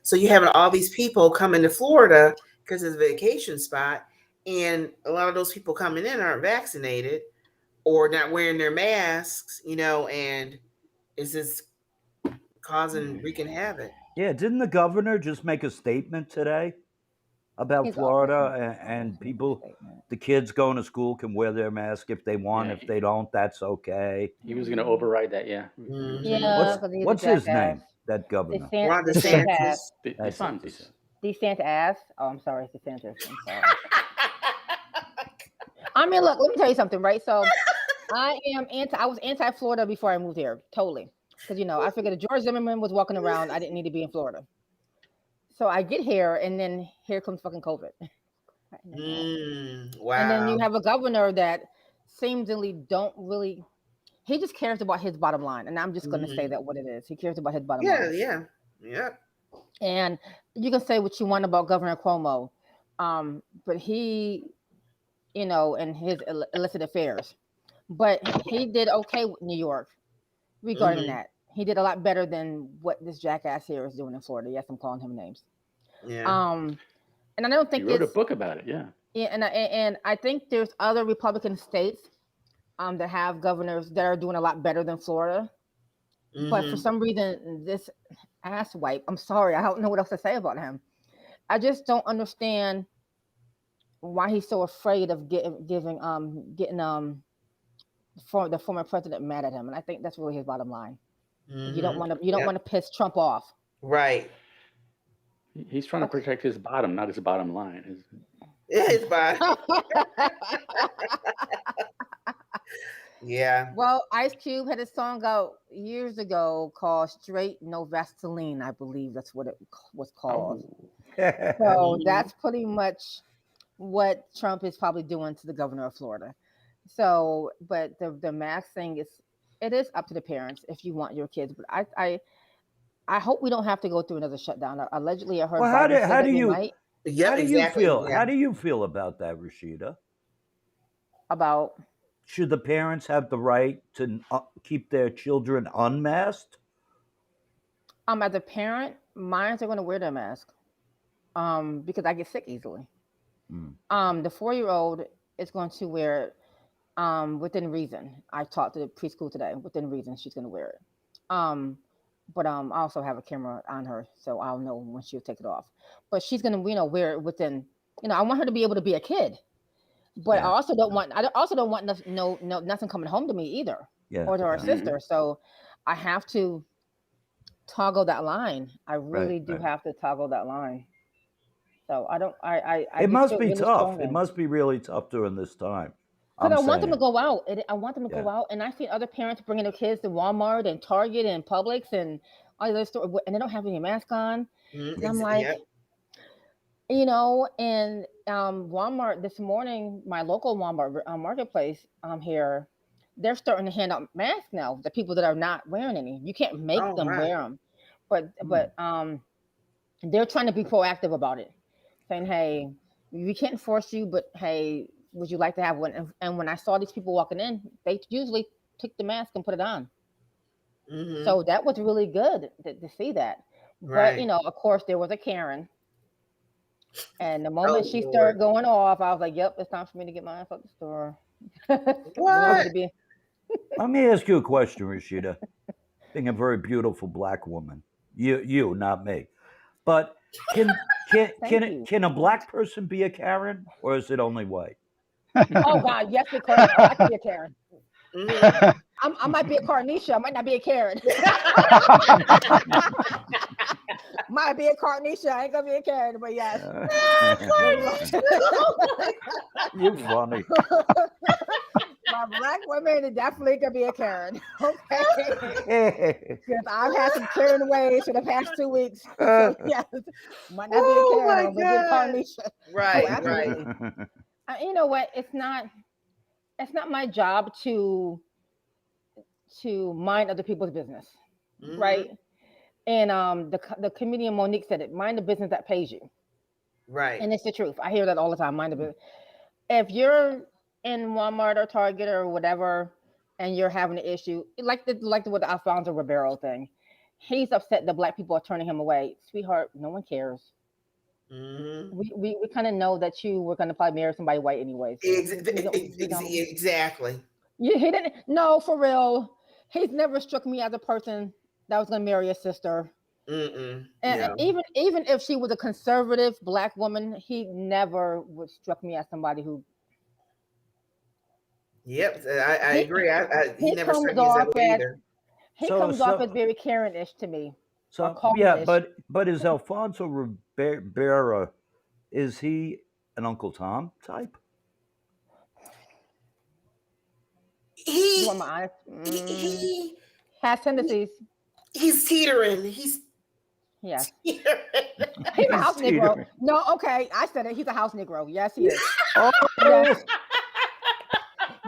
So you having all these people coming to Florida because it's a vacation spot, and a lot of those people coming in aren't vaccinated or not wearing their masks, and is this wreaking havoc? Yeah, didn't the governor just make a statement today about He's always Florida and making people, statements. the kids going to school can wear their mask if they want. Yeah, If they don't, that's okay. he was going to override that. Yeah. Yeah, What's because he's a what's his jackass. name? That governor. Ron DeSantis. DeSantis. That's it. DeSantis. DeSantis. Oh, I'm sorry, it's DeSantis. I'm sorry. I mean, look, let me tell you something, right? So I was anti-Florida before I moved here, totally. Because, I figured if George Zimmerman was walking around, I didn't need to be in Florida. So I get here, and then here comes fucking COVID. Wow. And then you have a governor that seemingly he just cares about his bottom line. And I'm just going to say that what it is. He cares about his bottom line. Yeah. And you can say what you want about Governor Cuomo, but he, and his illicit affairs. But he did okay with New York regarding that. He did a lot better than what this jackass here is doing in Florida. Yes, I'm calling him names. Yeah. And I don't think he wrote a book about it. Yeah. Yeah, and I think there's other Republican states that have governors that are doing a lot better than Florida. But for some reason, this asswipe, I'm sorry, I don't know what else to say about him. I just don't understand why he's so afraid of getting the former president mad at him. And I think that's really his bottom line. You don't want to piss Trump off. Right. He's trying to protect his bottom, not his bottom line. His bottom. Yeah. Well, Ice Cube had a song out years ago called Straight No Vaseline. I believe that's what it was called. So that's pretty much what Trump is probably doing to the governor of Florida. So, but the mask thing it is up to the parents if you want your kids. But I hope we don't have to go through another shutdown. Allegedly, I heard. Well, how do you feel? Yeah. How do you feel about that, Rashida? About should the parents have the right to keep their children unmasked? As a parent, mine are going to wear their mask. Because I get sick easily. The 4-year-old is going to wear it. Within reason. I talked to the preschool today. Within reason, she's going to wear it. But I also have a camera on her, so I'll know when she'll take it off. But she's going to, wear it within. I want her to be able to be a kid. But I also don't want. Nothing coming home to me either, or to our sister. So I have to toggle that line. I really do have to toggle that line. So I don't. It must be really tough. It must be really tough during this time. Because I want them to go out. I want them to go out, and I see other parents bringing their kids to Walmart and Target and Publix and all those stores, and they don't have any mask on. And I'm like, and Walmart this morning, my local Walmart marketplace here, they're starting to hand out masks now. The people that are not wearing any, you can't make them wear them, but they're trying to be proactive about it, saying, hey, we can't force you, but hey, would you like to have one? And when I saw these people walking in, they usually took the mask and put it on. So that was really good to see that. But, of course, there was a Karen. And the moment she started going off, I was like, yep, it's time for me to get my ass out the store. What? Let me ask you a question, Rashida. Being a very beautiful black woman. You, not me. But can a black person be a Karen, or is it only white? Oh God, yes, because I can be a Karen. I might be a Carnisha. I might not be a Karen. Might be a Carnisha. I ain't gonna be a Karen, but yes. You're funny. My black woman definitely could be a Karen. Okay. Because I've had some Karen ways for the past 2 weeks. So yes, might not be a Karen, but be a Carnisha. Right. You know what? It's not my job to mind other people's business, right? And the comedian Monique said it: mind the business that pays you. Right. And it's the truth. I hear that all the time. Mind the business. If you're in Walmart or Target or whatever, and you're having an issue, like with the Alfonso Ribeiro thing, He's upset that black people are turning him away. Sweetheart, no one cares. Mm-hmm. We kind of know that you were going to probably marry somebody white anyways. Exactly. Yeah, he didn't. No, for real. He's never struck me as a person that was going to marry a sister. And No. even if she was a conservative black woman, he never would struck me as somebody who. Yep, I agree. He never comes struck me as that off way as either. he comes off as very Karen-ish to me. So yeah, but is Alfonso Ribeiro, is he an Uncle Tom type? You want my eyes? He has tendencies. He's teetering. He's yes. Teetering. He's a house Negro. No, okay, I said it. He's a house Negro. Yes, he is. Oh, yes.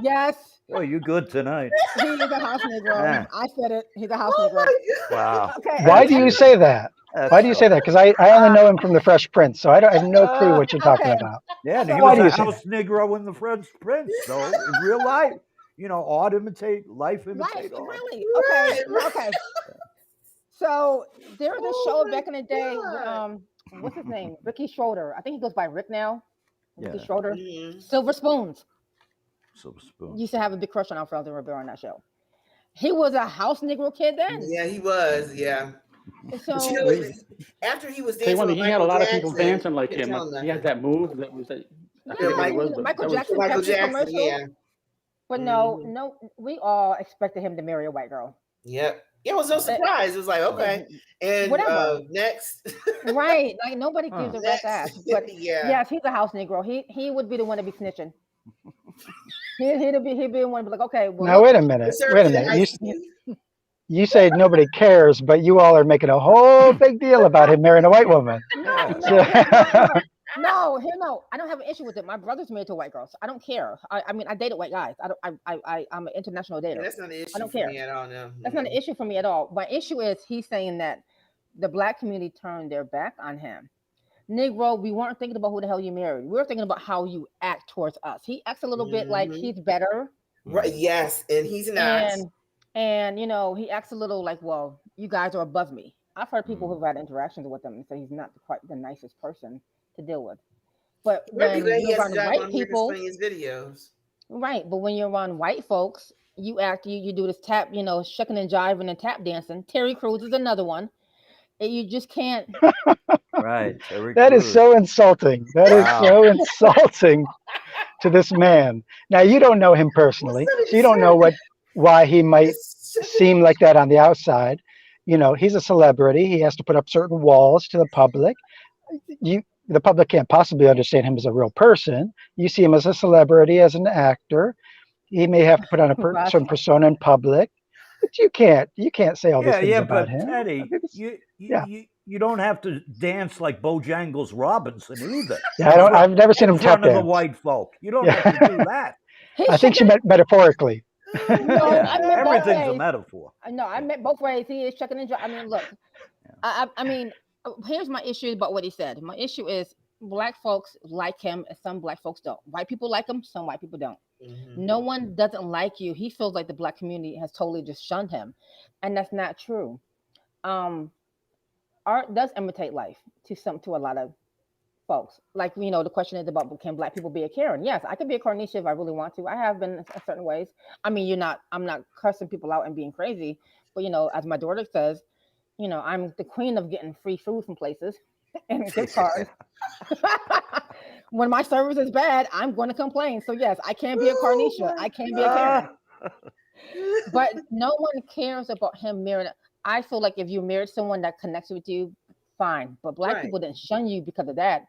Yes. Oh, you good tonight? He is a house Negro. I said it. He's a house Negro. Wow. Okay. Why do you say that? Why do you say that? Because I only know him from the Fresh Prince, so I have no clue what you're talking about. Yeah, and he Why was do a house Negro in the Fresh Prince, though, in real life. You know, art imitate life, imitate art. Really? Okay. Okay. So there was a show back in the day. What's his name? Ricky Schroeder. I think he goes by Rick now. Ricky Schroeder. Silver Spoons. Silver Spoons. Used to have a big crush on Alfonso Ribeiro on that show. He was a house Negro kid then. Yeah, he was. Yeah. So but you know, after he was dancing, he had a lot of people dancing like him. He had that move that was that. Michael Jackson. Michael Jackson. Yeah. But no, we all expected him to marry a white girl. Yep. It was no surprise. It was like, okay. And next. Right. Like nobody gives a rat's ass. But yes, he's a house Negro. He would be the one to be snitching. He'd be the one to be like, okay. Well, now wait a minute. You say nobody cares, but you all are making a whole big deal about him marrying a white woman. No, I don't have an issue with it. My brother's married to white girls. I don't care. I mean, I dated white guys. I'm an international dater. That's not an issue I don't care. for me at all. No. That's not an issue for me at all. My issue is he's saying that the black community turned their back on him. Negro, we weren't thinking about who the hell you married. We were thinking about how you act towards us. He acts a little bit like he's better. Right. Yes, and he's not. And you know, he acts a little like, well, you guys are above me. I've heard people who've had interactions with him and say he's not quite the nicest person to deal with. But when you're around white people, his videos. Right, but when you're around white folks, you do this tap, you know, shucking and jiving and tap dancing. Terry Crews is another one. You just can't. Right. That is so insulting. That is so insulting to this man. Now you don't know him personally, so you don't know why he might seem like that on the outside. You know, he's a celebrity. He has to put up certain walls to the public. The public can't possibly understand him as a real person. You see him as a celebrity, as an actor. He may have to put on a certain persona in public. But you can't say all these things about him. Teddy, you don't have to dance like Bojangles Robinson either. Yeah, I've never seen him tap dance. The white folk. You don't have to do that. I think she meant metaphorically. No, everything's a metaphor. No, I meant both ways. He is checking and I mean, look, I mean, here's my issue about what he said. My issue is black folks like him and some black folks don't. White people like him, some white people don't. No one doesn't like you. He feels like the black community has totally just shunned him, and that's not true. Art does imitate life to a lot of folks. Like, you know, the question is about, can black people be a Karen? Yes, I can be a Carnisha if I really want to. I have been in certain ways. I mean, I'm not cursing people out and being crazy, but you know, as my daughter says, you know, I'm the queen of getting free food from places and gift cards. When my service is bad, I'm going to complain. So yes, I can be a Carnisha. I can be a Karen. But no one cares about him marrying. I feel like if you married someone that connects with you, fine. But black people didn't shun you because of that.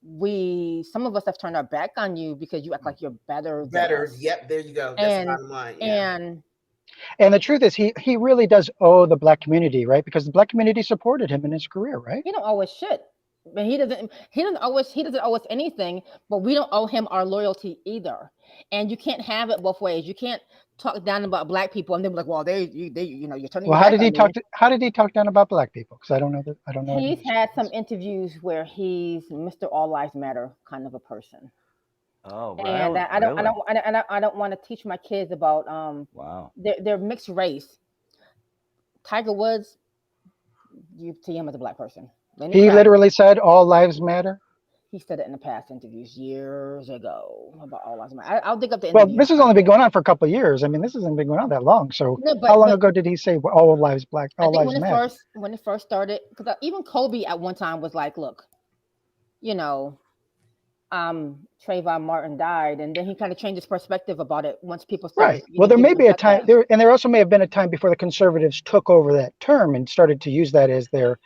Some of us have turned our back on you because you act like you're better. Yep, there you go. That's the bottom line. Yeah. And the truth is, he really does owe the black community, right? Because the black community supported him in his career, right? He don't owe us shit. But he doesn't owe us anything, but we don't owe him our loyalty either. And you can't have it both ways. You can't talk down about black people and then be like, well, they you know, you're turning. Well, how did he talk down about black people? Because I don't know. He's had some interviews where he's Mr. All Lives Matter kind of a person. Oh, right. And I don't want to teach my kids about they're mixed race. Tiger Woods, you see him as a black person. He literally said all lives matter. He said it in the past interviews years ago about all lives matter. I'll dig up the Well, interview. this has only been going on for a couple of years. I mean, this hasn't been going on that long. So No, how long ago did he say all lives black? All I think lives when it first started, because even Kobe at one time was like, look, you know, Trayvon Martin died, and then he kind of changed his perspective about it once people started. Right. Well, there may be a time there, and there also may have been a time before the conservatives took over that term and started to use that as their,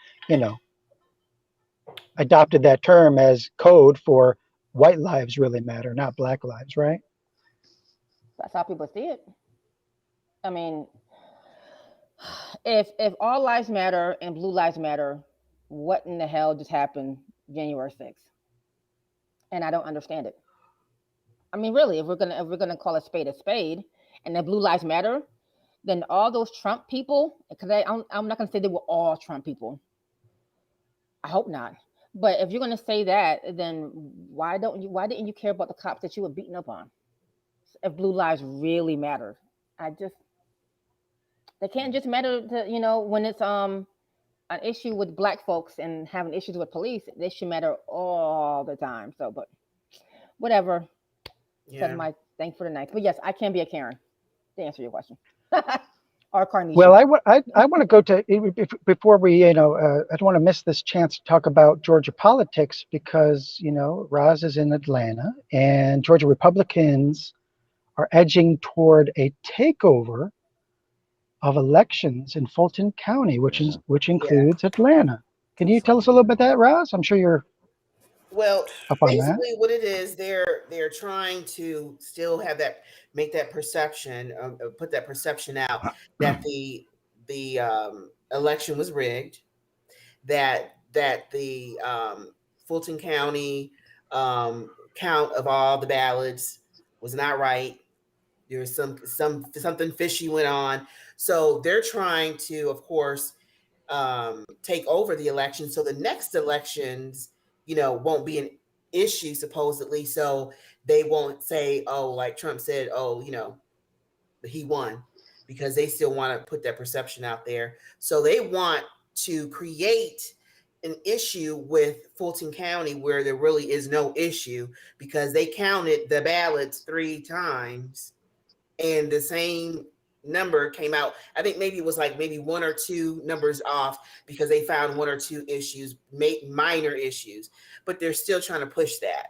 adopted that term as code for white lives really matter, not black lives, right? That's how people see it. I mean, if all lives matter and blue lives matter, what in the hell just happened January 6th? And I don't understand it. I mean, really, if we're gonna call a spade, and then blue lives matter, then all those Trump people, because I'm not gonna say they were all Trump people. I hope not. But if you're gonna say that, then why didn't you care about the cops that you were beating up on? If blue lives really matter, they can't just matter to when it's an issue with black folks and having issues with police. They should matter all the time. So, but whatever. Yeah. Said my thanks for the night. But yes, I can be a Karen to answer your question. Or Carnation. Well, I want to go to before we I don't want to miss this chance to talk about Georgia politics because Roz is in Atlanta and Georgia Republicans are edging toward a takeover of elections in Fulton County, which includes Atlanta. Can you tell us a little bit about that, Roz? I'm sure you're up on basically that. what it is, they're trying to still make that perception, put that perception out that the election was rigged, that the Fulton County count of all the ballots was not right. There was something fishy went on. So they're trying to, of course, take over the election. So the next elections, won't be an issue supposedly. So they won't say, oh, like Trump said, oh, he won, because they still want to put that perception out there. So they want to create an issue with Fulton County where there really is no issue, because they counted the ballots 3 times and the same number came out. I think maybe it was like maybe 1 or 2 numbers off because they found 1 or 2 issues, minor issues, but they're still trying to push that.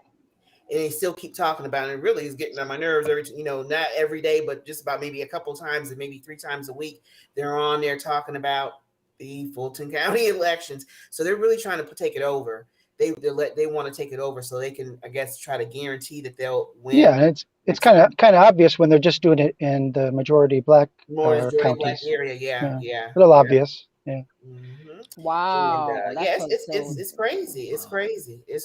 And they still keep talking about it. It really is getting on my nerves not every day, but just about maybe a couple times and maybe 3 times a week. They're on there talking about the Fulton County elections. So they're really trying to take it over. They want to take it over so they can, I guess, try to guarantee that they'll win. Yeah, it's kind of obvious when they're just doing it in the majority black counties. Black area, yeah. A little obvious, yeah. Mm-hmm. Wow. And, it's crazy. It's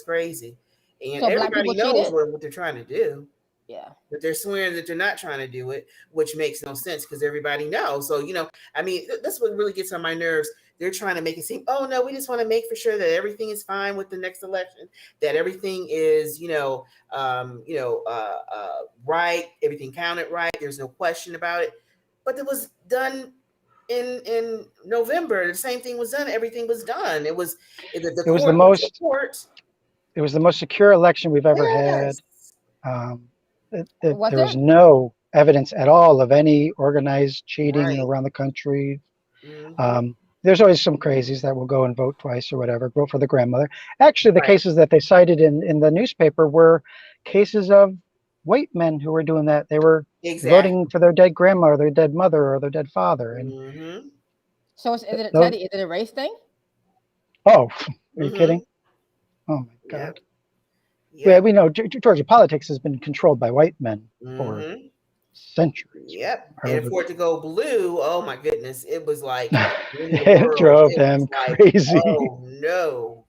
crazy. And so everybody knows what they're trying to do. Yeah. But they're swearing that they're not trying to do it, which makes no sense because everybody knows. So, that's what really gets on my nerves. They're trying to make it seem, oh, no, we just want to make for sure that everything is fine with the next election, that everything is, right, everything counted right. There's no question about it. But it was done in November. The same thing was done. Everything was done. It was the most secure election we've ever had. There was no evidence at all of any organized cheating around the country. Mm-hmm. There's always some crazies that will go and vote twice or whatever, vote for the grandmother. Actually, the cases that they cited in the newspaper were cases of white men who were doing that. They were voting for their dead grandma or their dead mother or their dead father. And so is it a race thing? Oh, are you kidding? Oh my God. Yeah, we know Georgia politics has been controlled by white men for centuries. Yep. And for it to go blue, oh my goodness, it was like it drove them crazy. Oh no.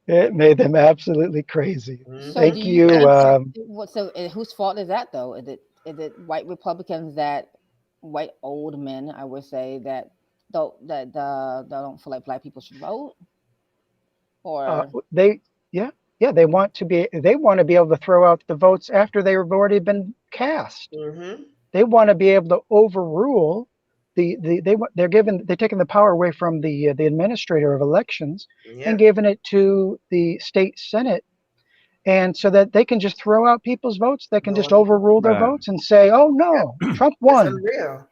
It made them absolutely crazy. So Thank you. So whose fault is that though? Is it white Republicans, that white old men, I would say, that don't feel like black people should vote? Or they want to be able to throw out the votes after they've already been cast. Mm-hmm. They want to be able to overrule they're taking the power away from the administrator of elections Yeah. and giving it to the state senate, and so that they can just throw out people's votes. They can just overrule their votes and say, "Oh no, Trump That's won." unreal.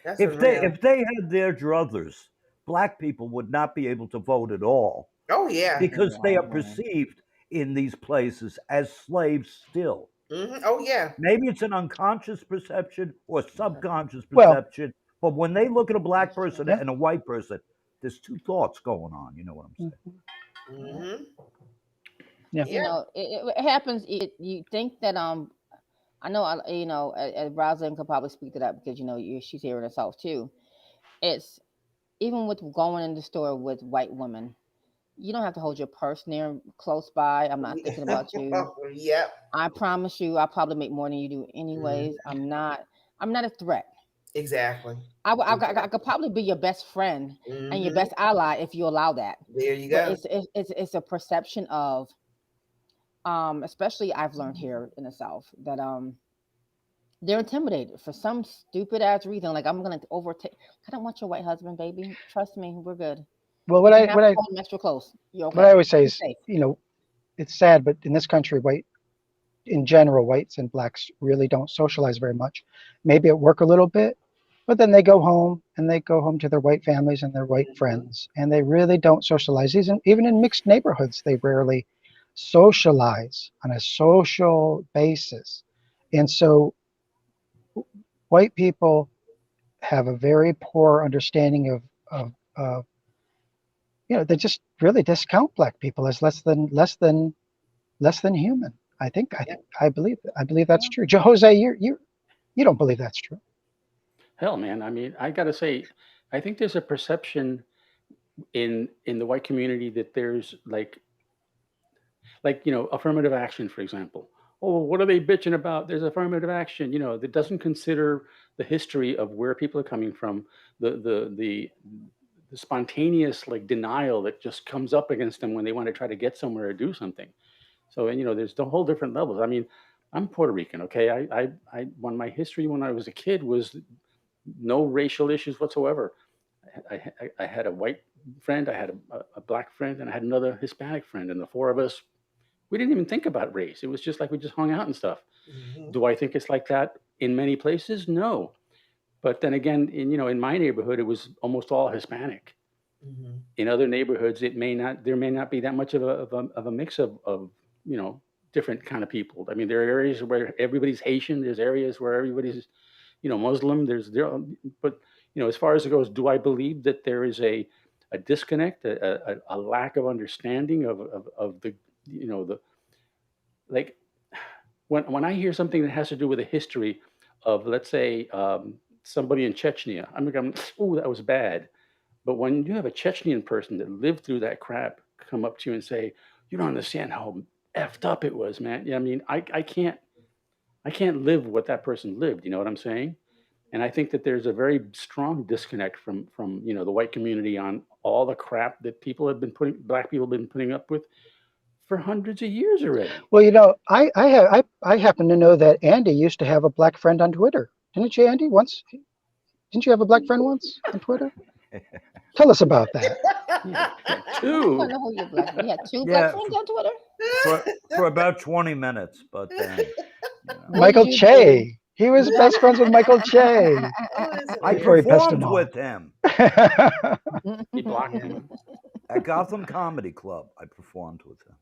That's If unreal. they had their druthers, black people would not be able to vote at all Oh yeah. because they are perceived in these places as slaves still. Oh yeah. Maybe it's an unconscious perception or subconscious Well- perception, but when they look at a black person and a white person, there's two thoughts going on. You know what I'm saying? Mm-hmm. Yeah. You know, it happens. You think that I know, you know, Roslyn could probably speak to that because, you know, she's hearing herself too. It's even with going in the store with white women, you don't have to hold your purse near close by. I'm not thinking about you. Yep. I promise you, I'll probably make more than you do anyways. I'm not a threat. Exactly. I could probably be your best friend and your best ally if you allow that. There you go. But it's a perception of, especially I've learned here in the South that they're intimidated for some stupid ass reason. Like, I'm gonna overtake. I don't want your white husband, baby. Trust me, we're good. Well, Hold him extra close. You're okay. what I always say is, safe. you know, it's sad, but in this country, in general, whites and blacks really don't socialize very much. Maybe at work a little bit, but then they go home to their white families and their white friends, and they really don't socialize. Even in mixed neighborhoods, they rarely socialize on a social basis. And so white people have a very poor understanding of you know, they just really discount black people as less than human. I believe that's true. Hozay, you don't believe that's true. Hell, man. I mean, I gotta say, I think there's a perception in the white community that there's like you know, affirmative action, for example. Oh, what are they bitching about? There's affirmative action, you know, that doesn't consider the history of where people are coming from, the spontaneous like denial that just comes up against them when they want to try to get somewhere or do something. So, and you know, there's the whole different levels. I mean, I'm Puerto Rican, okay? I when my history when I was a kid was no racial issues whatsoever. I had a white friend, I had a black friend, and I had another Hispanic friend, and the four of us, we didn't even think about race. It was just like we just hung out and stuff. Do I think it's like that in many places? No. But then again, in my neighborhood, it was almost all Hispanic. In other neighborhoods, there may not be that much of a mix of different kind of people. I mean, there are areas where everybody's Haitian. There's areas where everybody's, Muslim. But as far as it goes, do I believe that there is a disconnect, a lack of understanding of the, like when I hear something that has to do with the history of, let's say, somebody in Chechnya, I'm like, oh, that was bad. But when you have a Chechnyan person that lived through that crap come up to you and say, you don't understand how effed up it was, man. Yeah, I mean, I can't live what that person lived. You know what I'm saying? And I think that there's a very strong disconnect from the white community on all the crap that black people have been putting up with for hundreds of years already. Well, I happen to know that Andy used to have a black friend on Twitter. Didn't you, Andy? Once? Didn't you have a black friend once on Twitter? Tell us about that. Two. I don't know who your black friend. You had two black friends on Twitter? For about 20 minutes, but then Michael Che. He was best friends with Michael Che. I Before he pissed him performed off. with him He blocked him. at Gotham Comedy Club. I performed with him.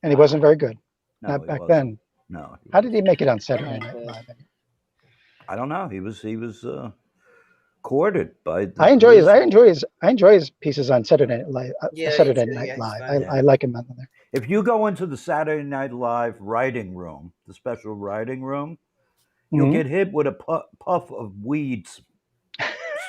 And he wasn't very good. No, Not he back wasn't. then. No. How did he make it on Saturday Night Live? I don't know. He was courted by the I enjoy his pieces on Saturday Night Live. Saturday Night Live. I like him on there. If you go into the Saturday Night Live writing room, the special writing room, you'll get hit with a puff of weed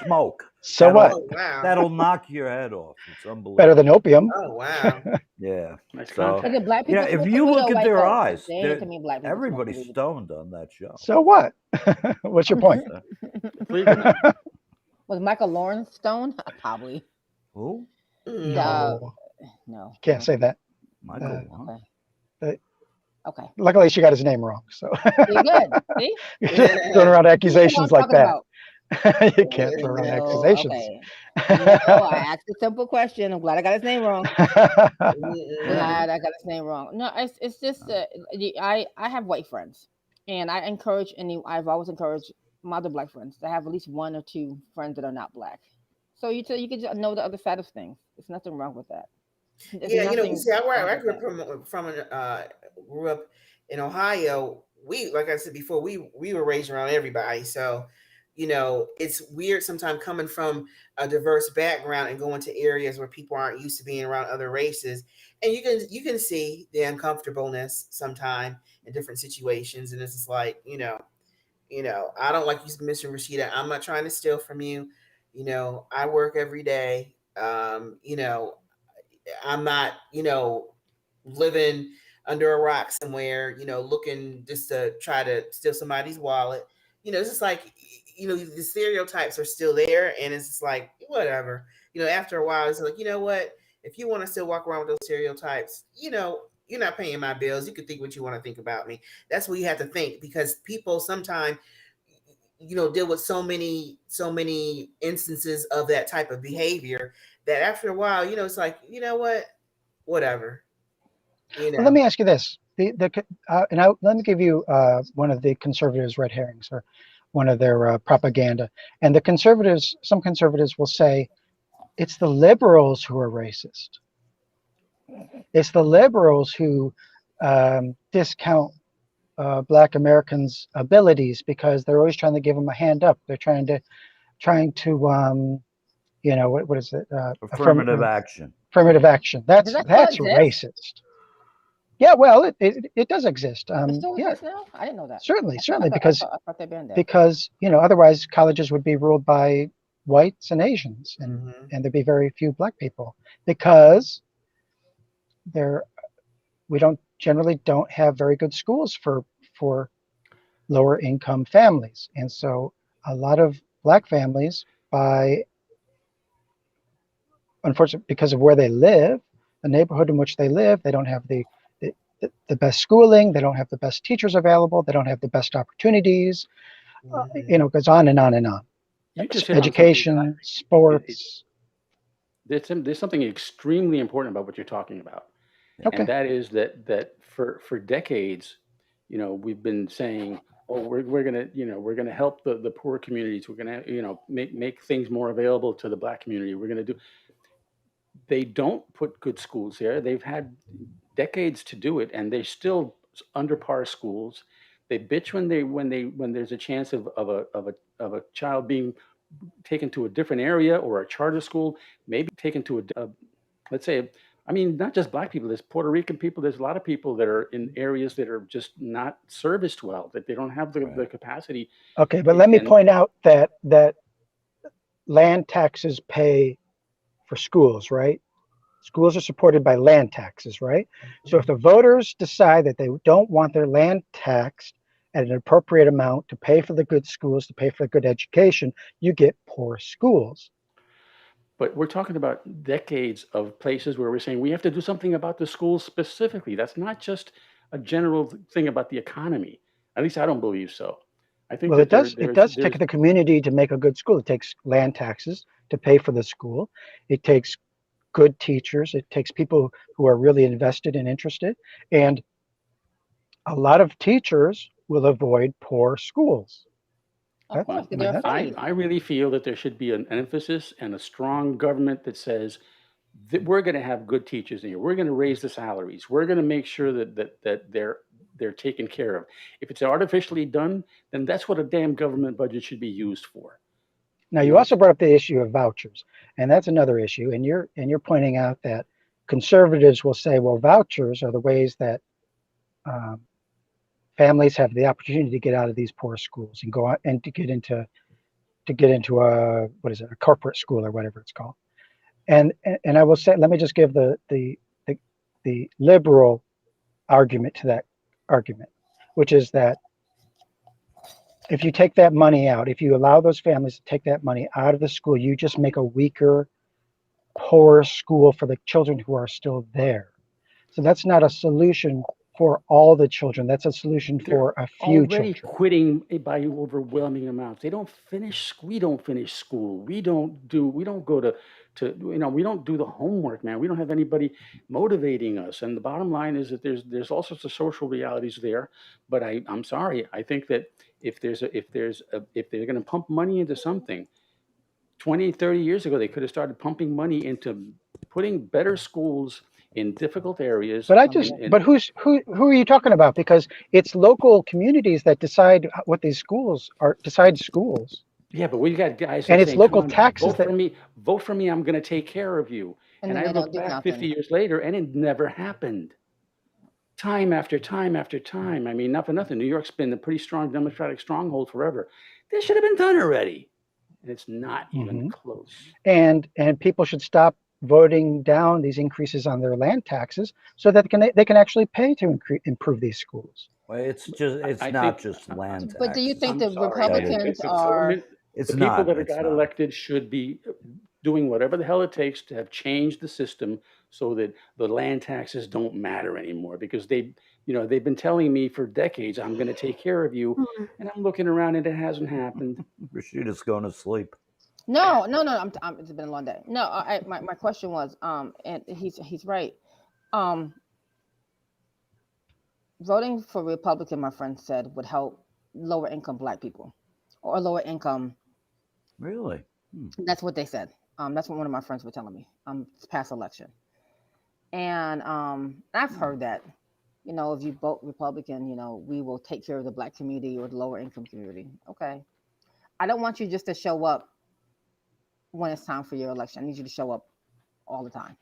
smoke. So what? Oh, wow. That'll knock your head off. It's unbelievable. Better than opium. Oh wow. Yeah. Nice So, contact. Is it black people? if you look at their eyes, They ain't to me black people everybody's smoking weed. stoned on that show. So what? What's your point? Was Michael Lawrence stoned? Probably. Who? No. No. Can't say that. Michael. Huh? Okay. Luckily, she got his name wrong. So You're good. See? throwing around accusations like that. You can't throw around No, accusations. okay. No, I asked a simple question. I'm glad I got his name wrong. Mm-mm. Glad I got his name wrong. No, it's just I have white friends, and I encourage I've always encouraged my other black friends to have at least one or two friends that are not black. So you can just know the other side of things. There's nothing wrong with that. There's Yeah, you nothing see, wrong I with grew up that. grew up in Ohio. We, like I said before, we were raised around everybody. So, it's weird sometimes coming from a diverse background and going to areas where people aren't used to being around other races, and you can see the uncomfortableness sometimes in different situations, and it's just like I don't like you, Mr. Rashida. I'm not trying to steal from you. I work every day. I'm not, living under a rock somewhere, looking just to try to steal somebody's wallet. It's just like, the stereotypes are still there. And it's just like, whatever. After a while, it's like, you know what? If you want to still walk around with those stereotypes, you're not paying my bills. You can think what you want to think about me. That's what you have to think, because people sometimes deal with so many instances of that type of behavior that after a while, it's like, what, whatever. Well, let me ask you this: let me give you one of the conservatives' red herrings, or one of their propaganda. And some conservatives will say it's the liberals who are racist. It's the liberals who discount Black Americans' abilities because they're always trying to give them a hand up. They're trying to what is it? Affirmative action. Affirmative action. Does that still That's exist? racist. Yeah, well, it does exist. It still Yeah, exists now? I didn't know that. certainly, I because thought they banned that. otherwise colleges would be ruled by whites and Asians, and Mm-hmm. there'd be very few Black people, because there we generally don't have very good schools for lower income families, and so a lot of Black families, by unfortunately, because of where they live, the neighborhood in which they live, they don't have the, the best schooling, they don't have the best teachers available, they don't have the best opportunities. Mm-hmm. It goes on and on and on. You just hit on something that Education, sports. there's something extremely important about what you're talking about, and Okay. that is that for decades, we've been saying, oh, we're gonna help the poor communities. We're gonna make things more available to the Black community. We're gonna do. They don't put good schools there. They've had decades to do it, and they're still under par schools. They bitch when there's a chance of a child being taken to a different area, or a charter school, maybe taken to let's say, I mean, not just Black people, there's Puerto Rican people, there's a lot of people that are in areas that are just not serviced well, that they don't have the capacity. Okay, but let me And point out that land taxes pay for schools, right? Schools are supported by land taxes, right? So if the voters decide that they don't want their land taxed at an appropriate amount to pay for the good schools, to pay for the good education, you get poor schools. But we're talking about decades of places where we're saying we have to do something about the schools specifically. That's not just a general thing about the economy. At least I don't believe so. I think Well, that it does take the community to make a good school. It takes land taxes to pay for the school. It takes good teachers. It takes people who are really invested and interested. And a lot of teachers will avoid poor schools. Of course, because they're afraid. I really feel that there should be an emphasis and a strong government that says that we're going to have good teachers in here. We're going to raise the salaries. We're going to make sure that they're taken care of. If it's artificially done, then that's what a damn government budget should be used for. Now, you also brought up the issue of vouchers, and that's another issue. And you're pointing out that conservatives will say, well, vouchers are the ways that families have the opportunity to get out of these poor schools and go out and to get into a a corporate school, or whatever it's called. And I will say, let me just give the liberal argument to that argument, which is that if you take that money out, if you allow those families to take that money out of the school, you just make a weaker, poorer school for the children who are still there. So that's not a solution for all the children. That's a solution for a few already children. quitting by overwhelming amounts. They don't finish. We don't finish school. We don't go to we don't do the homework, man. We don't have anybody motivating us. And the bottom line is that there's all sorts of social realities there. But I'm sorry. I think that if they're going to pump money into something, 20, 30 years ago, they could have started pumping money into putting better schools in difficult areas. But who are you talking about? Because it's local communities that decide what these schools are. Decide schools. Yeah, but we got guys And that it's saying, local "Come on, taxes vote for me. I'm going to take care of you." And And then I they don't look do back nothing. 50 years later, and it never happened. Time after time after time. I mean, not for nothing. New York's been a pretty strong Democratic stronghold forever. This should have been done already, and it's not even close. And people should stop voting down these increases on their land taxes so that they can actually pay to improve these schools. Well, it's I not think- just land taxes. But do you think the I'm sorry, man. Republicans The are? government- It's the people not. that It's got not. elected should be doing whatever the hell it takes to have changed the system so that the land taxes don't matter anymore, because they've been telling me for decades, I'm going to take care of you, and I'm looking around and it hasn't happened. Rashida's going to sleep. No. It's been a long day. No, my question was, and he's right. Voting for Republican, my friend said, would help lower income Black people, or lower income. Really? That's what they said. That's what one of my friends were telling me. Past election, and I've heard that. If you vote Republican, we will take care of the Black community or the lower income community. Okay, I don't want you just to show up when it's time for your election. I need you to show up all the time.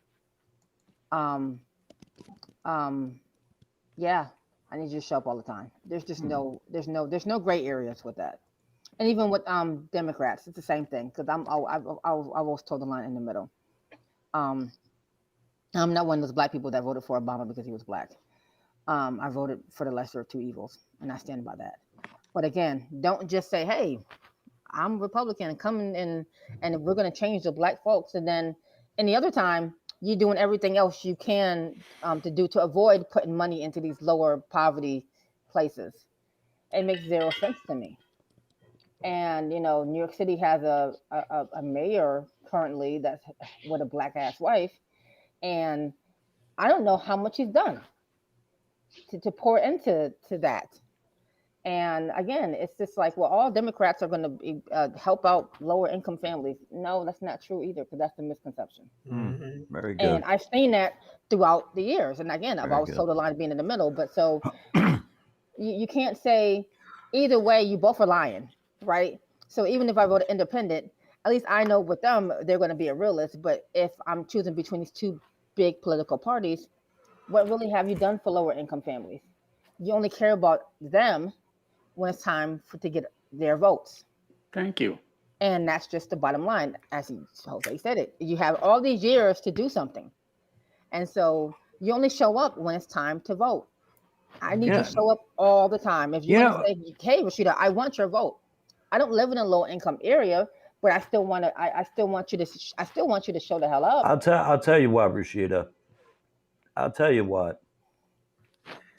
Yeah, I need you to show up all the time. There's just there's no gray areas with that. And even with Democrats, it's the same thing, because I've always told the line in the middle. I'm not one of those Black people that voted for Obama because he was Black. I voted for the lesser of two evils, and I stand by that. But again, don't just say, "Hey, I'm Republican, come in and we're going to change the Black folks," and then any other time you're doing everything else you can to do to avoid putting money into these lower poverty places. It makes zero sense to me. And New York City has a mayor currently that's with a Black ass wife, and I don't know how much he's done to pour into that. And again, it's just like, well, all Democrats are going to help out lower income families. No, that's not true either, because that's the misconception. Very good. And I've seen that throughout the years. And again, I've always told the line of being in the middle. But so you can't say either way, you both are lying, right? So even if I vote independent, at least I know with them, they're going to be a realist. But if I'm choosing between these two big political parties, what really have you done for lower income families? You only care about them when it's time to get their votes. Thank you. And that's just the bottom line. As Hozay said it, you have all these years to do something. And so you only show up when it's time to vote. I need you to show up all the time. If you want to say, "Hey, Rashida, I want your vote." I don't live in a low income area, but I still want to. I still want you to show the hell up. I'll tell you what, Rashida. I'll tell you what.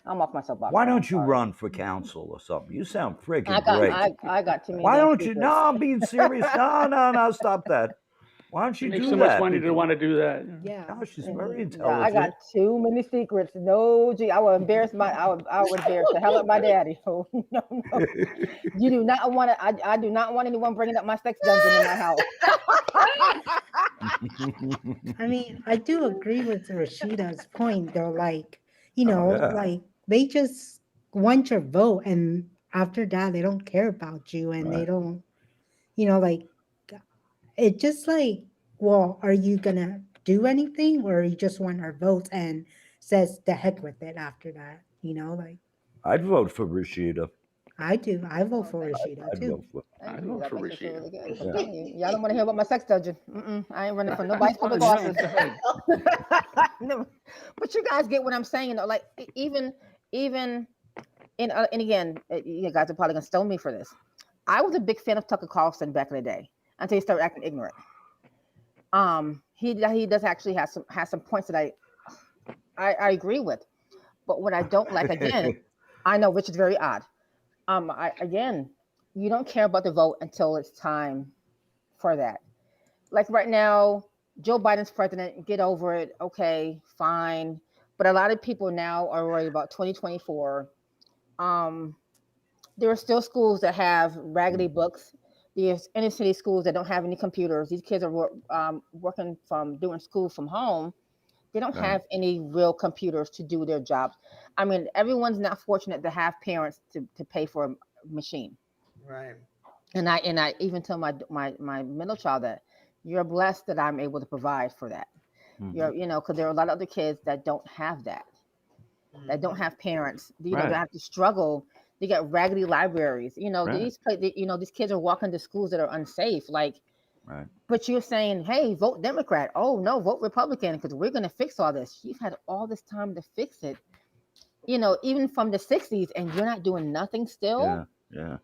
I'm off my soapbox. Why don't you run for council or something? You sound freaking great. great. I got too many. Why don't you? No, I'm being serious. No, stop that. Why don't you Make do so that? much money to want to do that. Yeah. No, she's very intelligent. Yeah, I got too many secrets. No, gee, I would embarrass the hell out of my daddy. No. You do not want to. I do not want anyone bringing up my sex dungeon in my house. I mean, I do agree with Rashida's point, though. Like, like they just want your vote, and after that, they don't care about you, and they don't, like, it just like, well, are you gonna do anything, or you just want our votes and says the heck with it after that? Like, I'd vote for Rashida. I do. I vote for Rashida too. I'd vote for Rashida. Really Y'all don't want to hear about my sex dungeon. I ain't running for nobody's public office. No. But you guys get what I'm saying, though. Like even and again, you guys are probably gonna stone me for this. I was a big fan of Tucker Carlson back in the day until he started acting ignorant. He does actually have some points that I agree with, But what I don't like, again, I know, which is very odd. Again, you don't care about the vote until it's time for that. Like right now, Joe Biden's president, get over it. Okay, fine. But a lot of people now are worried about 2024. Um, there are still schools that have raggedy books. There's inner city schools that don't have any computers. These kids are working from doing school from home. They don't have any real computers to do their jobs. I mean, everyone's not fortunate to have parents to pay for a machine. Right. And I even tell my middle child that you're blessed that I'm able to provide for that. You're, because there are a lot of other kids that don't have that, that don't have parents, they have to struggle. They get raggedy libraries. These kids are walking to schools that are unsafe. Like, but you're saying, hey, vote Democrat. Oh no, vote Republican because we're going to fix all this. You've had all this time to fix it. Even from the 60s, and you're not doing nothing still. Yeah.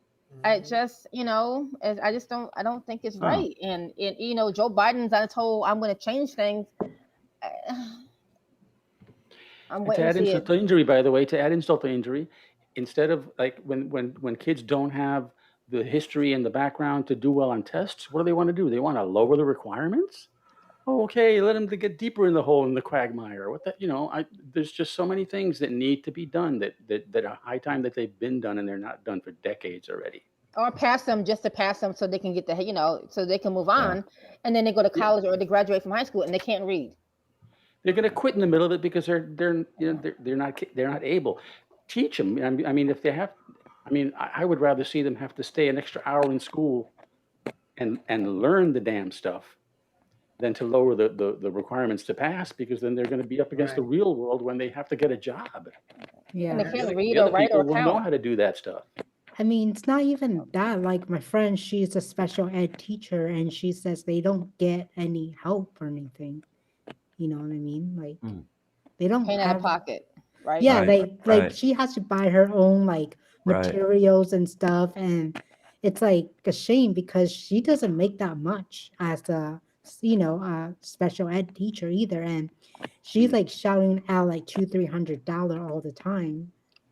I just, I don't think it's right. And Joe Biden's on his whole, I'm going to change things. I'm waiting To add to see insult to injury, by the way, to add insult to injury, instead of like when kids don't have the history and the background to do well on tests, what do they want to do? They want to lower the requirements. Oh, okay, let them to get deeper in the hole in the quagmire. What that, there's just so many things that need to be done that are high time that they've been done and they're not done for decades already. Or pass them just to pass them so they can get so they can move on, and then they go to college or they graduate from high school and they can't read. They're going to quit in the middle of it because they're not able. Teach them. I mean, if they have, I would rather see them have to stay an extra hour in school and learn the damn stuff than to lower the requirements to pass, because then they're going to be up against the real world when they have to get a job. Yeah. And they can't read or write or count. Will know how to do that stuff. I mean, it's not even that. Like my friend, she's a special ed teacher, and she says they don't get any help or anything. You know what I mean? Like they don't paying out of pocket, right? Yeah, like she has to buy her own like materials and stuff, and it's like a shame because she doesn't make that much as a special ed teacher either, and she's like shouting out like $200-300 all the time.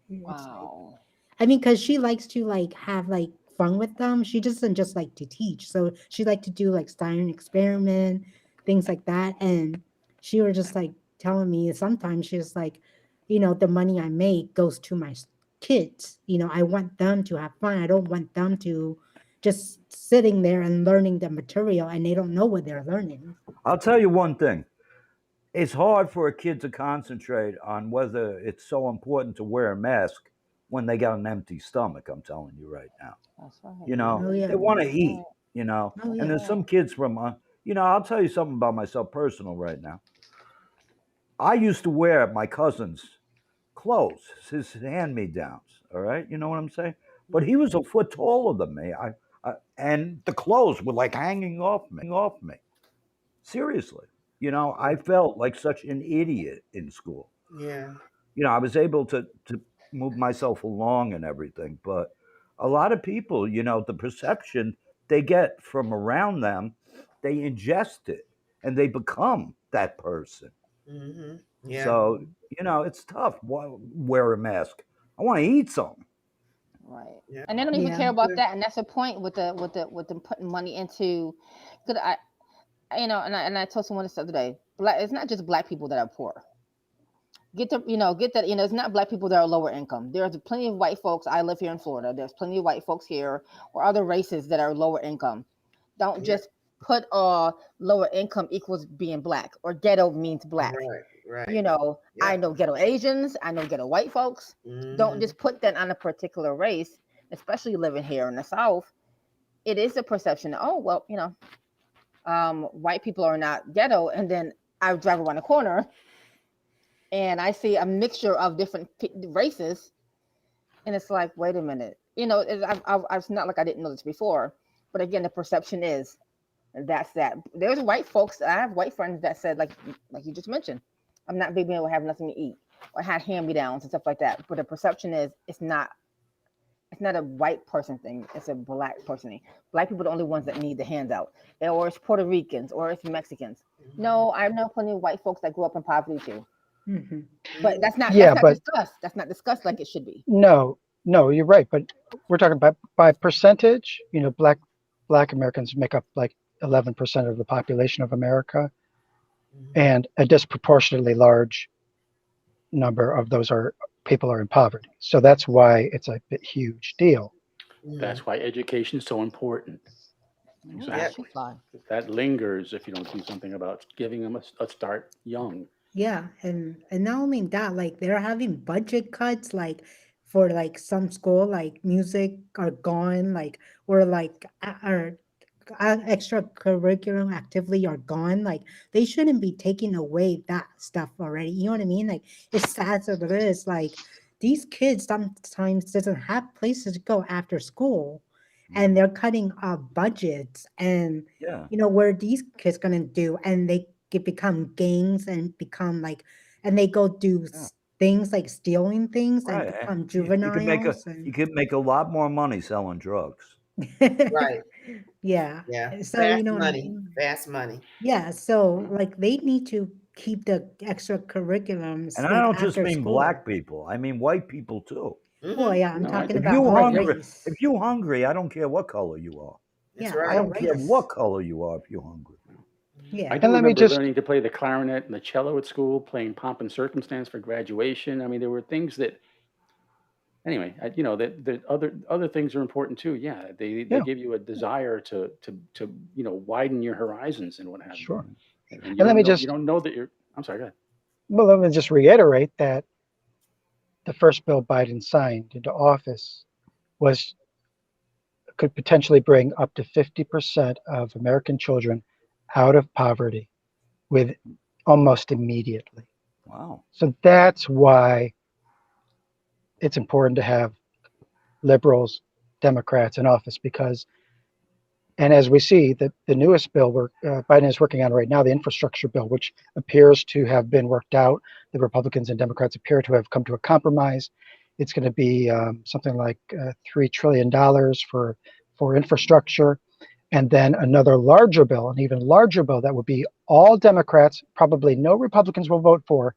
Wow. I mean, because she likes to like have like fun with them. She doesn't just like to teach. So she like to do like science experiment, things like that. And she was just like telling me sometimes she's like, the money I make goes to my kids. I want them to have fun. I don't want them to just sitting there and learning the material and they don't know what they're learning. I'll tell you one thing. It's hard for a kid to concentrate on whether it's so important to wear a mask when they got an empty stomach. I'm telling you right now. That's right. They want to eat, and there's some kids from, I'll tell you something about myself personal right now. I used to wear my cousin's clothes, his hand-me-downs, all right? You know what I'm saying? But he was a foot taller than me. And the clothes were like hanging off me. Seriously. I felt like such an idiot in school. Yeah. I was able to move myself along and everything, but a lot of people, the perception they get from around them, they ingest it and they become that person. Mm-hmm. Yeah. So, it's tough. Wear a mask. I want to eat something. Right. Yeah. And they don't even care about that. And that's the point with them putting money into, because and I told someone this the other day, it's not just Black people that are poor. Get that, it's not Black people that are lower income. There's plenty of white folks. I live here in Florida. There's plenty of white folks here or other races that are lower income. Don't just put lower income equals being Black or ghetto means Black. Right. I know ghetto Asians. I know ghetto white folks. Mm-hmm. Don't just put that on a particular race, especially living here in the South. It is a perception. Oh, well, white people are not ghetto. And then I drive around the corner and I see a mixture of different races. And it's like, wait a minute. It's not like I didn't know this before. But again, the perception is that's that. There's white folks. I have white friends that said, like you just mentioned, I'm not being able to have nothing to eat or had hand-me-downs and stuff like that. But the perception is it's not a white person thing. It's a Black person thing. Black people are the only ones that need the handout. Or it's Puerto Ricans or it's Mexicans. No, I know plenty of white folks that grew up in poverty too. Mhm. But that's not Yeah, but discussed. That's not discussed like it should be. no, you're right. But we're talking about by percentage. Black Americans make up like 11% of the population of America, and a disproportionately large number of those people are in poverty. So that's why it's a huge deal. That's why education is so important. Exactly. That lingers if you don't do something about giving them a start young. Yeah, and not only that, like they're having budget cuts, like for like some school, like music are gone, like or like extracurricular activity are gone. Like they shouldn't be taking away that stuff already. You know what I mean? Like it's sad as it is. Like these kids sometimes doesn't have places to go after school, and they're cutting budgets, and Yeah. what are these kids gonna do? And they become gangs and become like, and they go do things like stealing things and Right. become You could juveniles. make a lot more money selling drugs. Right. Yeah. Yeah. So Fast money. Fast money. Yeah. So like they need to keep the extracurriculums And I like don't just after mean school. black people. I mean white people too. Well, yeah, I'm talking If about you're all hungry, race. if you're hungry, I don't care what color you are. That's Yeah, right. I all don't care race. what color you are if you're hungry. Yeah. I do And let me remember just learning to play the clarinet and the cello at school, playing pomp and circumstance for graduation. I mean, there were things that, anyway, that other things are important too. Yeah, they give you a desire to widen your horizons and what have you. sure. And And let me you just don't know that you're. I'm sorry. Go ahead. well, let me just reiterate that the first bill Biden signed into office could potentially bring up to 50% of American children out of poverty with almost immediately. Wow. So that's why it's important to have liberals, Democrats in office because, and as we see, the newest bill Biden is working on right now, the infrastructure bill, which appears to have been worked out, the Republicans and Democrats appear to have come to a compromise. It's going to be something like $3 trillion for infrastructure. And then another larger bill, an even larger bill that would be all Democrats, probably no Republicans will vote for,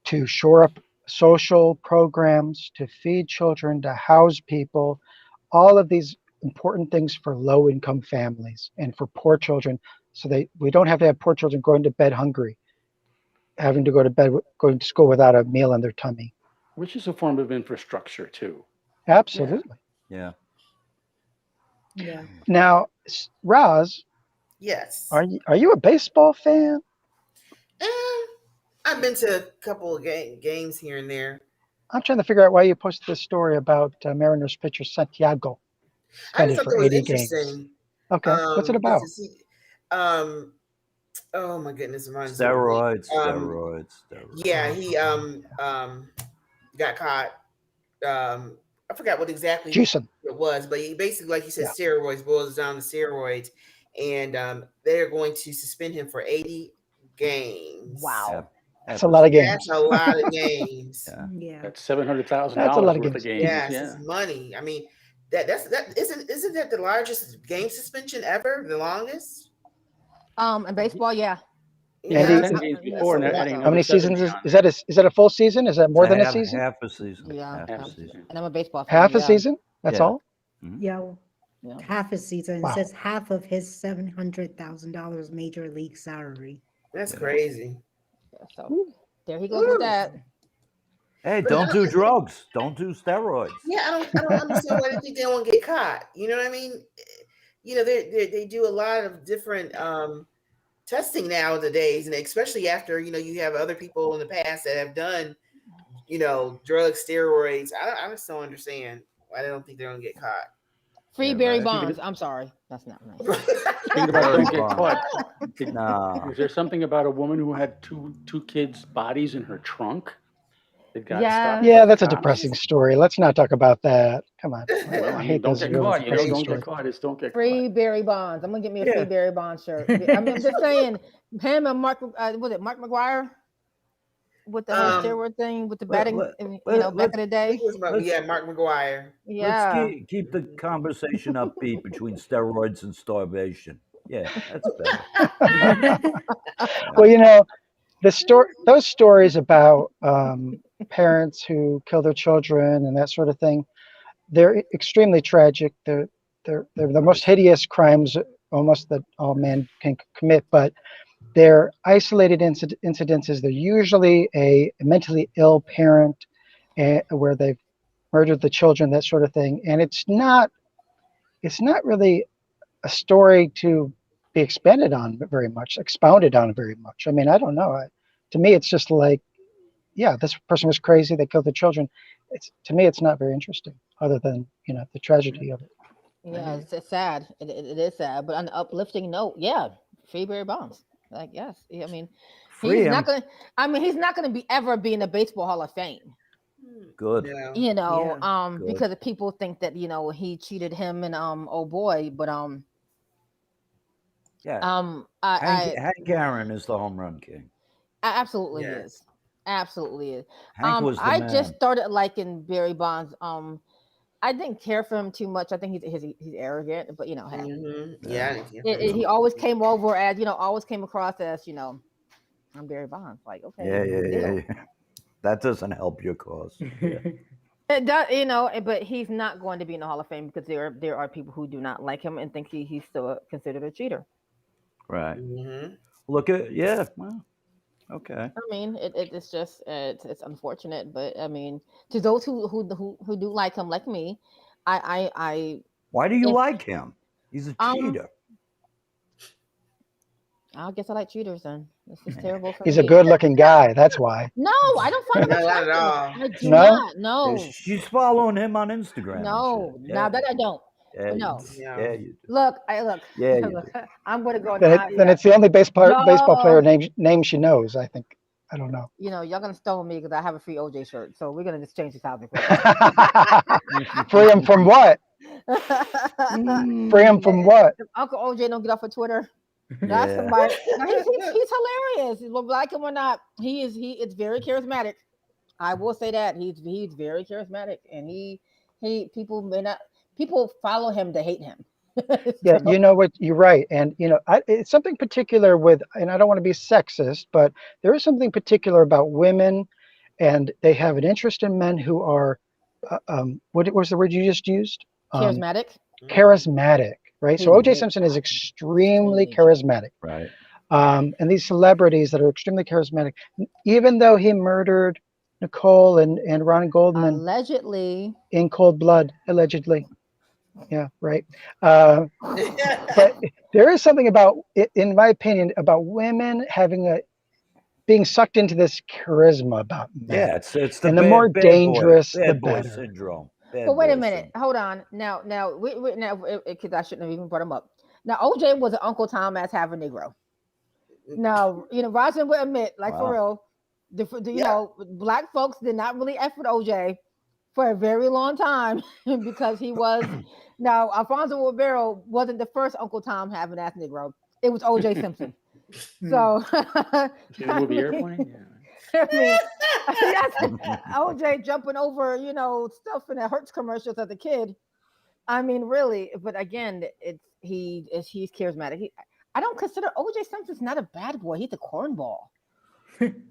to shore up social programs, to feed children, to house people, all of these important things for low-income families and for poor children, so we don't have to have poor children going to bed hungry, having to go to bed, going to school without a meal in their tummy. Which is a form of infrastructure too. Absolutely. Yeah. Yeah. Now, Roz, Yes. are you a baseball fan? I've been to a couple of games here and there. I'm trying to figure out why you posted this story about Mariners pitcher Santiago I just suspended thought for that was 80 games. interesting. Okay, what's it about? Oh my goodness, Steroids. Yeah, he got caught. I forgot what exactly Juicing. it was, but he basically, like you said, steroids, boils down to steroids, and they're going to suspend him for 80 games. Wow. Yeah. That's a lot of games. That's a lot of games. Yeah. That's $700,000 worth of games. Yes, it's money. I mean, isn't that the largest game suspension ever? The longest? In baseball, yeah. Yeah, 10 games before, and adding how many another 7 seasons beyond is that a full season? Is that more than a season? Half a season. Yeah. Half a season. And I'm a baseball fan. Half a season? That's all? Yeah. Yeah. Half a season. Wow. It says half of his $700,000 major league salary. That's crazy. So there he goes with that. Hey, don't do drugs. Don't do steroids. Yeah, I don't understand why they think they won't get caught. You know what I mean? They do a lot of different testing nowadays, and especially after you have other people in the past that have done drugs, steroids. I just don't understand why they don't think they're gonna get caught. Free Barry Bonds. I'm sorry, that's not nice. Speaking about don't get caught. Was there something about a woman who had two kids' bodies in her trunk that got stopped? Yeah, that's a depressing story. Let's not talk about that. Come on. Well, I hate don't those get really caught. depressing Don't stories. get caught. It's don't get Free caught. Barry Bonds. I'm gonna get me a free Barry Bonds shirt. I'm just saying, him and Mark, was it Mark McGuire? With the whole steroid thing, with the batting, back in the day. Mark McGuire. Yeah. Let's keep the conversation upbeat between steroids and starvation. Yeah, that's better. Well, those stories about parents who kill their children and that sort of thing, they're extremely tragic. They're the most hideous crimes almost that all man can commit, but they're isolated incidences. They're usually a mentally ill parent where they've murdered the children, that sort of thing. And it's not really a story to be expounded on very much. I mean, I don't know. To me, it's just like, yeah, this person was crazy. They killed the children. To me, it's not very interesting, other than the tragedy of it. Yeah, it's sad. It is sad. But on an uplifting note, yeah, free Barry Bonds. Like, yes, I mean, Free he's him. not gonna. I mean, he's not gonna be in the Baseball Hall of Fame. Good. No. Good. Because people think that he cheated him and oh boy, but Yeah. I Hank Aaron is the home run king. absolutely Yes. is, absolutely is. Hank was the I man. just started liking Barry Bonds. I didn't care for him too much. I think he's arrogant, but hey, Yeah. he always came over as always came across as I'm Barry Bonds. Like, okay, Yeah. That doesn't help your cause. Yeah. It does, but he's not going to be in the Hall of Fame because there are people who do not like him and think he's still considered a cheater. Right. Mm-hmm. Look at Well, okay. I mean, it's just it's unfortunate, but I mean, to those who do like him, like me, I Why do you if- like him? He's a cheater. I guess I like cheaters then. This is terrible for He's me. a good-looking guy. That's why. No, I don't find him No, not at attractive. all. I do No? not. No, She's following him on Instagram. no. And shit. Now that I don't. Yeah, But you no. do. No. Yeah, you do. Look. Yeah, you Look, do. I'm going to go. Then it's the only baseball player No. name she knows. I think. I don't know. Y'all gonna stone me because I have a free OJ shirt. So we're gonna just change the topic. Free him from what? Free him from what? If Uncle OJ don't get off of Twitter. That's Yeah. somebody. No, he's hilarious. Like him or not, he is very charismatic. I will say that he's very charismatic, and people follow him to hate him. Yeah, So, you know what? You're right, and it's something particular with, and I don't want to be sexist, but there is something particular about women, and they have an interest in men who are, what was the word you just used? charismatic. Charismatic, right? So He O.J. is Simpson is extremely extremely charismatic, Right. and these celebrities that are extremely charismatic, even though he murdered Nicole and Ron Goldman allegedly. in cold blood, allegedly. Yeah, right. But there is something about, in my opinion, about women being sucked into this charisma about men. Yeah, it's the And the bad, more bad dangerous, boy, the bad boy better. syndrome. Bad Well, wait a boy minute. syndrome. Hold on. Now, because I shouldn't have even brought him up. Now, OJ was an Uncle Tom as half a Negro. Now, Roslyn would admit, like for real, black folks did not really F with OJ for a very long time because he was. Now, Alfonso Ribeiro wasn't the first Uncle Tom having ass Negro. It was OJ Simpson. So, See the movie Airplane? Yeah. I mean, yes, OJ jumping over, stuff in the Hertz commercials as a kid. I mean, really, but again, he's charismatic. I don't consider OJ Simpson's not a bad boy. He's a cornball.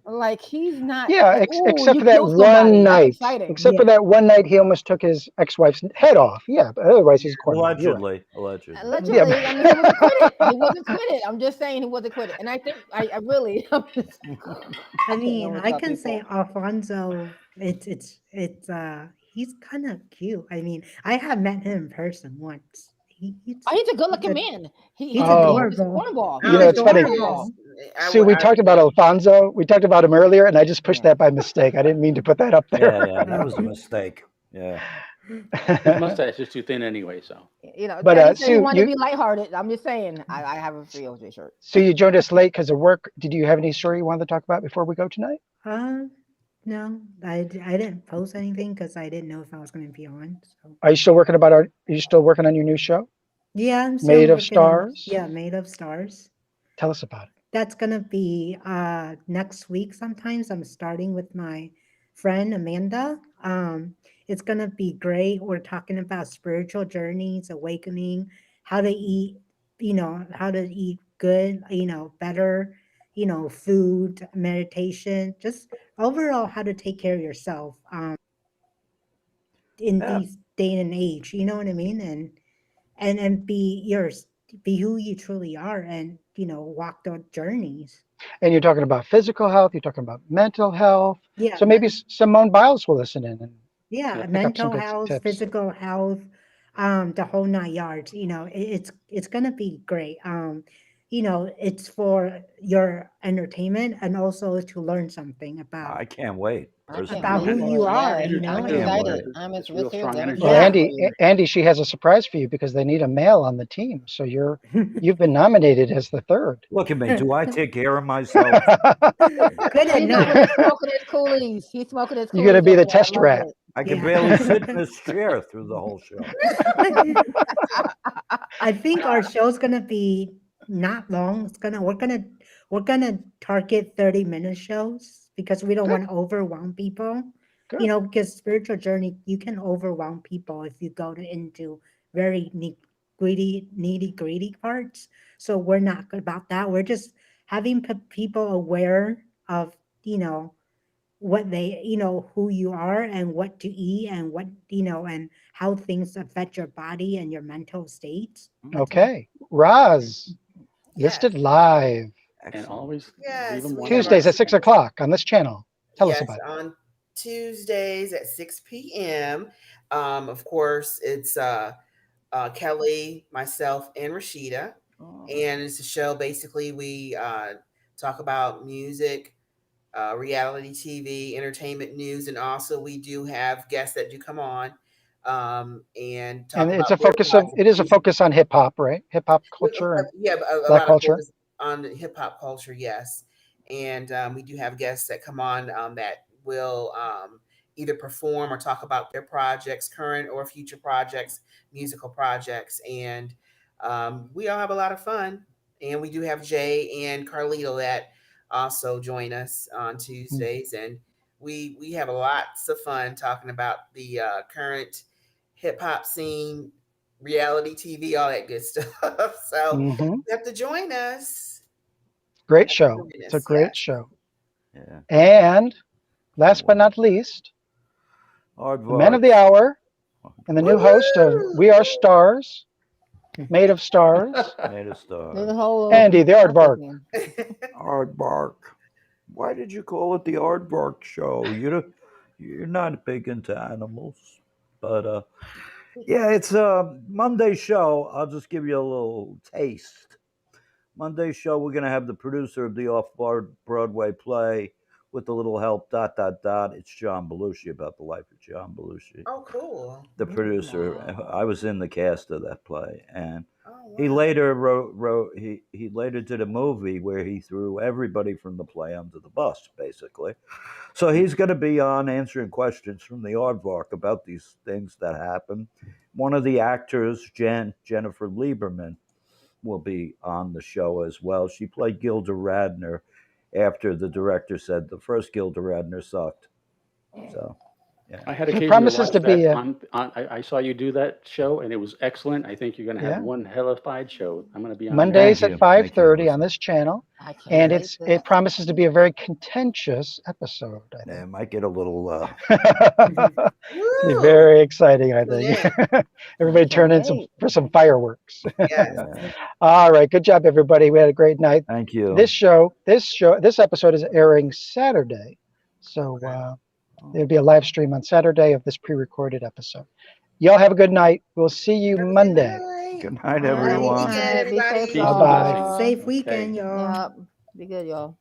Like he's not. Yeah, like, except you for that killed somebody. one That's night. exciting. Except for that one night, he almost took his ex-wife's head off. Yeah, but otherwise he's a cornball. You're right. Allegedly. Allegedly, Yeah. I mean, he wasn't acquitted. He wasn't acquitted. I'm just saying he wasn't acquitted. And I think I really. I mean, what's I up, can people. say Alfonso. It's he's kind of cute. I mean, I have met him in person once. He's a good-looking man. He's he's a adorable. cornball. You know, it's funny. Sue, we talked about Alfonso. We talked about him earlier, and I just pushed that by mistake. I didn't mean to put that up there. Yeah, that was a mistake. Yeah. His mustache is too thin anyway, so. But, Teddy said he Sue, wanted to be lighthearted. I'm just saying, I have a free OJ shirt. So you joined us late because of work. Did you have any story you wanted to talk about before we go tonight? No, I didn't post anything because I didn't know if I was going to be on. So. Are you still working Are you still working on your new show? Yeah, I'm still Made of working on- Stars? yeah, Made of Stars. Tell us about it. That's gonna be next week sometimes. I'm starting with my friend Amanda. It's gonna be great. We're talking about spiritual journeys, awakening, how to eat, how to eat good, better, food, meditation, just overall how to take care of yourself in Yeah. these day and age. You know what I mean? And be yours, be who you truly are, and walk those journeys. And you're talking about physical health. You're talking about mental health. Yeah, So maybe Simone Biles will listen in and yeah, pick up some mental good health, tips. physical health, the whole 9 yards. It's gonna be great. It's for your entertainment and also to learn something I can't wait. I can't about Personally, wait who for you it. are. Yes, I'm can't And wait. excited. I'm as It's real excited strong as energy. Well, yeah. Andy, she has a surprise for you because they need a male on the team. So you've been nominated as the third. Look at me. Do I take care of myself? Good He's over enough. there smoking his coolies. He's smoking his You're gonna coolies be over the there. I test love rat. it. I can Yeah. barely sit in this chair through the whole show. I think our show's gonna be not long. We're gonna target 30-minute shows because we don't Good, want to overwhelm people. good. Because spiritual journey, you can overwhelm people if you go into very nitty gritty parts. So we're not about that. We're just having people aware of what they who you are and what to eat and what and how things affect your body and your mental states. Okay. Roz, Yes. listed live And Excellent. always leave Yes, them we one have our Tuesdays at 6 o'clock on this channel. Tell us yes, about it. on Tuesdays at 6 p.m. Of course, it's Kelly, myself, and Rashida. Oh, And it's a show basically we talk about music, reality TV, entertainment news, and also we do have guests that do come on and And talk about their it is a projects. focus on hip hop, right? Hip hop culture and Yeah, a black lot of culture. focus on the hip hop culture, yes. And we do have guests that come on that will either perform or talk about their projects, current or future projects, musical projects. And we all have a lot of fun. And we do have Jay and Carlito that also join us on Mm. Tuesdays. And we have lots of fun talking about the current hip hop scene, reality TV, all that good stuff. So Hmm. you have to join us. You Great have to show. join It's a us, great yes. show. Yeah. And last but not least, Hard the man of work. the hour and the new Woo-hoo! host of We Are Stars, made of stars, Made a there's star. a whole Andy the Aardvark. Aardvark. Why did you call it the Aardvark Show? You're not big into animals, but yeah, it's a Monday show. I'll just give you a little taste. Monday show, we're gonna have the producer of the off-Broadway play with a little help. Dot dot dot. It's John Belushi, about the life of John Belushi, Oh, cool. the producer. Wow. I was in the cast of that play, and Oh, he wow. later wrote he later did a movie where he threw everybody from the play under the bus, basically. So he's going to be on answering questions from the Aardvark about these things that happen. One of the actors, Jennifer Lieberman, will be on the show as well. She played Gilda Radner after the director said the first Gilda Radner sucked. So, yeah. I had It occasion to promises watch to be that a on I saw you do that show and it was excellent. I think you're going to have yeah. one hellified show. I'm going to be on there. Mondays Thank at you. Thank you, 5:30 on Melissa. this channel, I can't and wait it to promises to be a very contentious episode. I Yeah, think. it might get a little. It's gonna be Woo! very exciting. I Tune think in. everybody can't turn in wait. for some fireworks. Yes. Yeah. All right, good job, everybody. We had a great night. Thank you. This episode is airing Saturday, so there'll be a live stream on Saturday of this pre-recorded episode. Y'all have a good night. We'll see you Have a good Monday. night. Good night, All right, Have a good good everyone. weekend, night. Be safe, everybody. Peace Bye and bye. y'all. blessings. Safe Okay. weekend, y'all. Yep. Be good, y'all.